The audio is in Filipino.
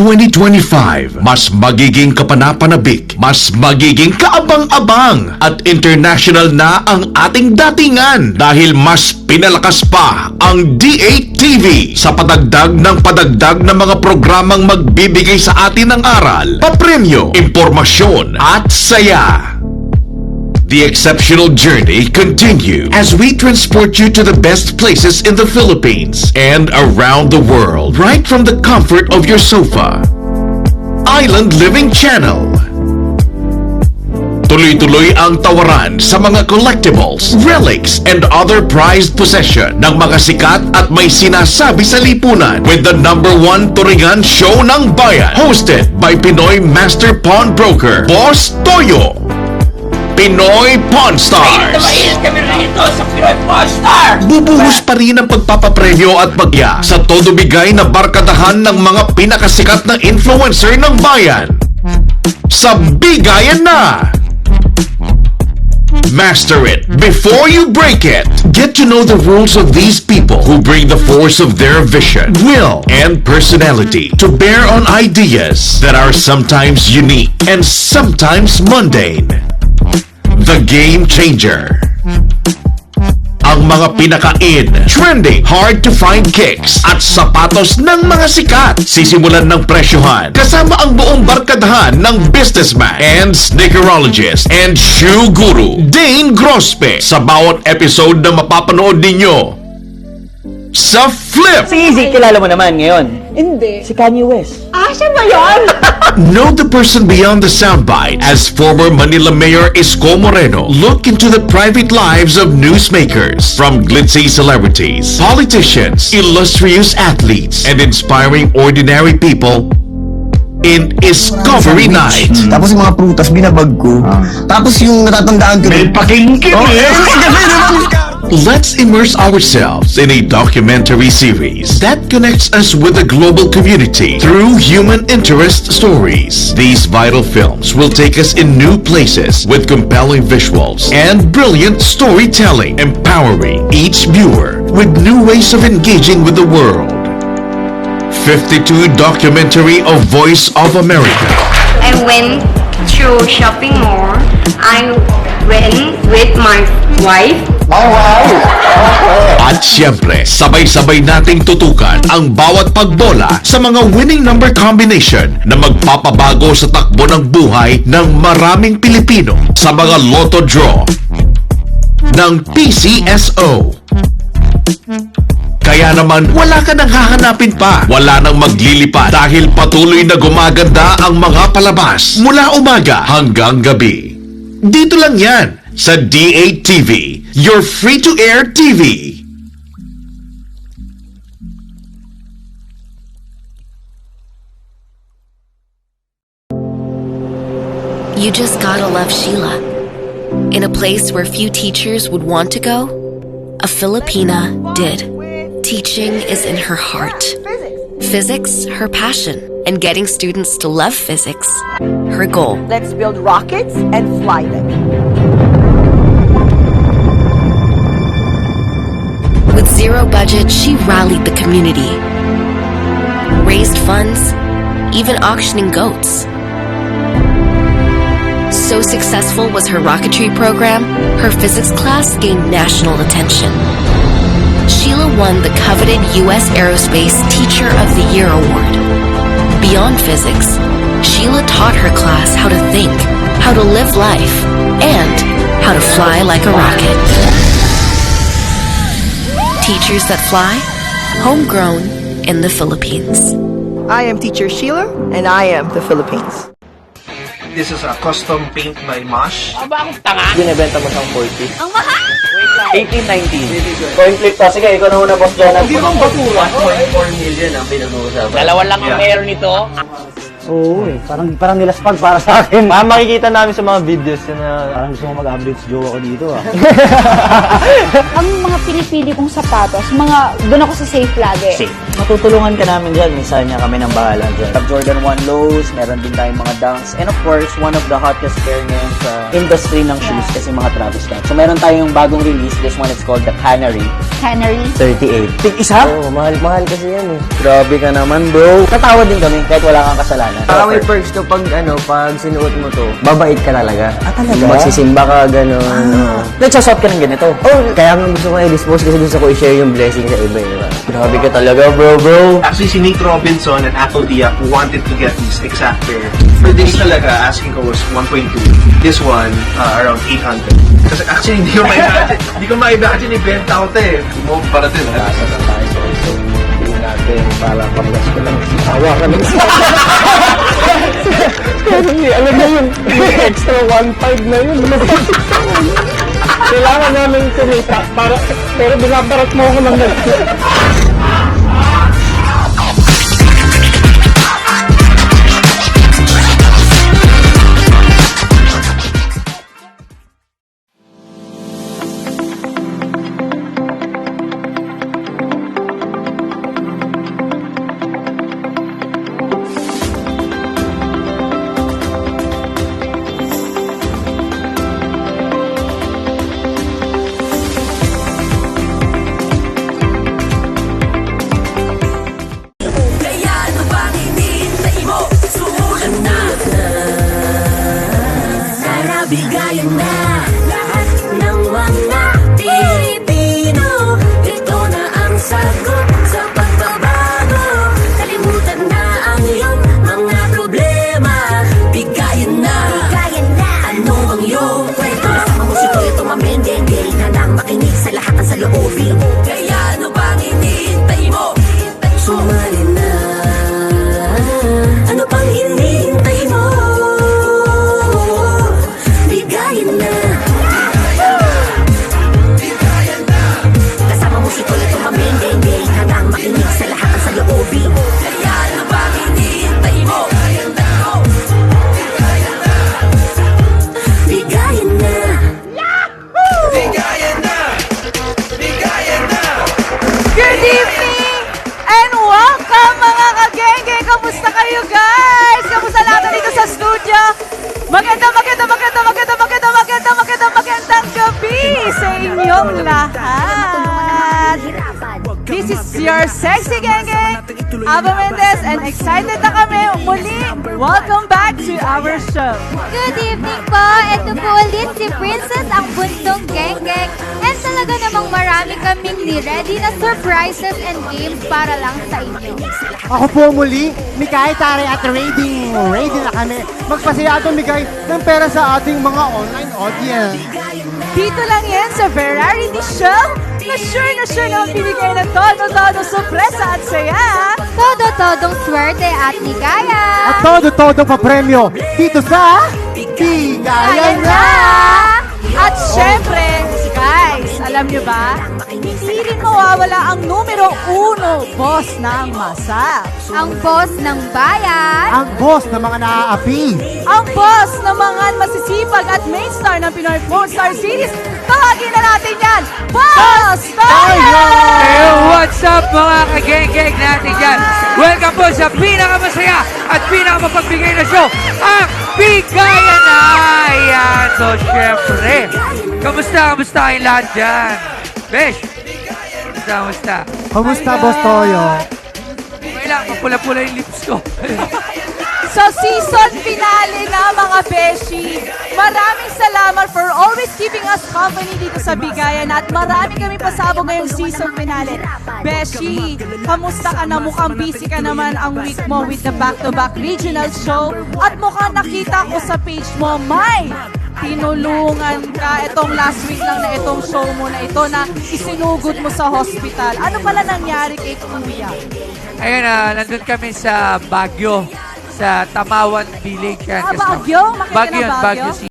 2025, mas magiging kapanapanabik, mas magiging kaabang-abang at international na ang ating datingan dahil mas pinalakas pa ang D8TV sa padagdag ng mga programang magbibigay sa atin ng aral, papremyo, impormasyon at saya. The exceptional journey continues as we transport you to the best places in the Philippines and around the world, right from the comfort of your sofa. Island Living Channel. Tuloy-tuloy ang tawaran sa mga collectibles, relics, and other prized possession ng mga sikat at may sinasabi sa lipunan with the #1 turingan show ng bayan, hosted by Pinoy Master Pawnbroker, Boss Toyo. Pinoy Pawn Stars. Kami rito sa Pinoy Pawn Stars. Bubuhos pa rin ang pagpapapremyo at bagya sa todo bigay na barkadahan ng mga pinakasikat na influencer ng bayan. Sa bigayan na! Master it before you break it. Get to know the rules of these people who bring the force of their vision, will, and personality to bear on ideas that are sometimes unique and sometimes mundane. The Game Changer. Ang mga pinaka-in, trending, hard-to-find kicks at sapatos ng mga sikat. Sisimulan ng presyohan kasama ang buong barkadahan ng businessman and sneakerologist and shoe guru, Dane Grospe, sa bawat episode na mapapanood ninyo. Sa Flip! Si Easy, kilala mo naman ngayon. Hindi. Si Kanye West. Ah, siya ba yun? Know the person beyond the soundbite as former Manila Mayor Isko Moreno look into the private lives of newsmakers, from glitzy celebrities, politicians, illustrious athletes, and inspiring ordinary people in Discovery Night. Tapos yung mga prutas binabag ko. Tapos yung natatandaan ko. May pakinggan Let's immerse ourselves in a documentary series that connects us with the global community through human interest stories. These vital films will take us in new places with compelling visuals and brilliant storytelling, empowering each viewer with new ways of engaging with the world. 52 documentary of Voice of America. I went to shopping mall. I went with my wife. At syempre, sabay-sabay nating tutukan ang bawat pagbola sa mga winning number combination na magpapabago sa takbo ng buhay ng maraming Pilipino sa mga lotto draw ng PCSO. Kaya naman, wala ka nang hahanapin pa. Wala nang maglilipat dahil patuloy na gumaganda ang mga palabas mula umaga hanggang gabi. Dito lang yan sa D8TV, your free-to-air TV. You just gotta love Sheila. In a place where few teachers would want to go, a Filipina did. Teaching is in her heart. Physics, her passion. And getting students to love physics, her goal. Let's build rockets and fly them. With zero budget, she rallied the community, raised funds, even auctioning goats. So successful was her rocketry program, her physics class gained national attention. Sheila won the coveted U.S. Aerospace Teacher of the Year Award. Beyond physics, Sheila taught her class how to think, how to live life, and how to fly like a rocket. Teachers that fly, homegrown in the Philippines. I am Teacher Sheila, and I am the Philippines. This is a custom paint by Mash. Binibenta mo siyang 40. Ang mahal! 18-19. Coin flip to. Sige, ikaw na muna, boss dyan. Hindi bang batura? 1.4 million ang pinag-uusapan. Dalawa lang ang mayor nito. Oo eh. Parang nilaspag para sa akin. Makikita namin sa mga videos na parang gusto mo mag-average joke ako dito ah. Ang mga pinipili kong sapatos, doon ako sa safe lagi. Safe. Matutulungan ka namin dyan. Minsan niya kami ng bahala dyan. Jordan 1 lows, meron din tayong mga dunks. And of course, one of the hottest pair ngayon sa industry ng shoes kasi mga Travis Scott. So meron tayong bagong release. This one is called the Canary. Canary. 38. Tig-isa? Oo, mahal kasi yan eh. Grabe ka naman, bro. Tatawa din kami kahit wala kang kasalanan. Parang may perks to pag sinuot mo to, babait ka talaga. Ah, talaga? Magsisimba ka, gano'n. Nagsasot ka ng ganito. Oh, kaya nga gusto ko i-dispose kasi gusto ko i-share yung blessing sa iba, diba? Grabe ka talaga, bro. Actually, si Nate Robinson and Apple Diak wanted to get these exact pair. For this talaga, asking ko was 1.2. This one, around 800. Kasi actually, hindi ko ma-imagine ibenta ko ito eh. Para din, ha? Nasa na tayo sa ito. Tingin natin para pamlas ko lang. Tawa ka lang. Alam mo yun, extra 1.5 na yun. Kailangan namin kumita pero binabarat mo ako ng Bigayan na lahat ng mga Pilipino. Ito na ang sagot sa pagbabago. Kalimutan na ang iyong mga problema. Bigayan na, ano ang iyong kwento? Kasama mo si Toyo mamendenge. Handang makinig sa lahat ng saloobin. Kaya ano bang hinihintay mo? Sumali na. Ano pang hinihintay mo? Bigayan na. Kasama mo si Toyo mamendenge. Handang makinig sa lahat ng saloobin. Kaya ano bang hinihintay mo? Bigayan na. Good evening and welcome mga kagenge! Kamusta kayo guys? Kamusta natin dito sa studio? Magandang gabi sa inyong lahat! This is your sexy genge, Ava Mendez, and excited na kami muli. Welcome back to our show. Good evening po! Ito po ulit si Princess, ang buntong geng-geng. And talaga namang marami kaming ni-ready na surprises and games para lang sa inyo. Ako po muli, Mikay, Tare at ready na kami magpasaya at umigay ng pera sa ating mga online audience. Dito lang yan sa Variety Show, na sure na bibigay ng todo sorpresa at saya. Todo-todong swerte at ligaya. At todo pa premyo dito sa Bigayan na! At syempre, guys, alam nyo ba? Hindi rin mawawala ang numero 1, boss ng masa. Ang boss ng bayan. Ang boss ng mga naaapi. Ang boss ng mga masisipag at main star ng Pinoy Porn Star Series. Tawagin na natin yan, Boss Tayo! Hey, what's up mga kageng-geng natin dyan? Welcome po sa pinakamasaya at pinakamapagbigay na show, ang Bigayan na! Ayan, so syempre, kamusta kayong lahat dyan? Besh, kamusta? Kamusta, Boss Toyo? Okay lang, mapula-pula yung lips ko. Sa season finale na mga Beshi, maraming salamat for always keeping us company dito sa Bigayan at marami kami pasabog ngayong season finale. Beshi, kamusta ka na? Mukhang busy ka naman ang week mo with the back-to-back regional show at mukhang nakita ko sa page mo, may tinulungan ka itong last week lang na itong show mo na ito na isinugod mo sa hospital. Ano pala nangyari kay Kuya? Ayun, nandun kami sa Baguio, sa Tamawan Village. Yan, Baguio? Makikita na Baguio? Baguio City.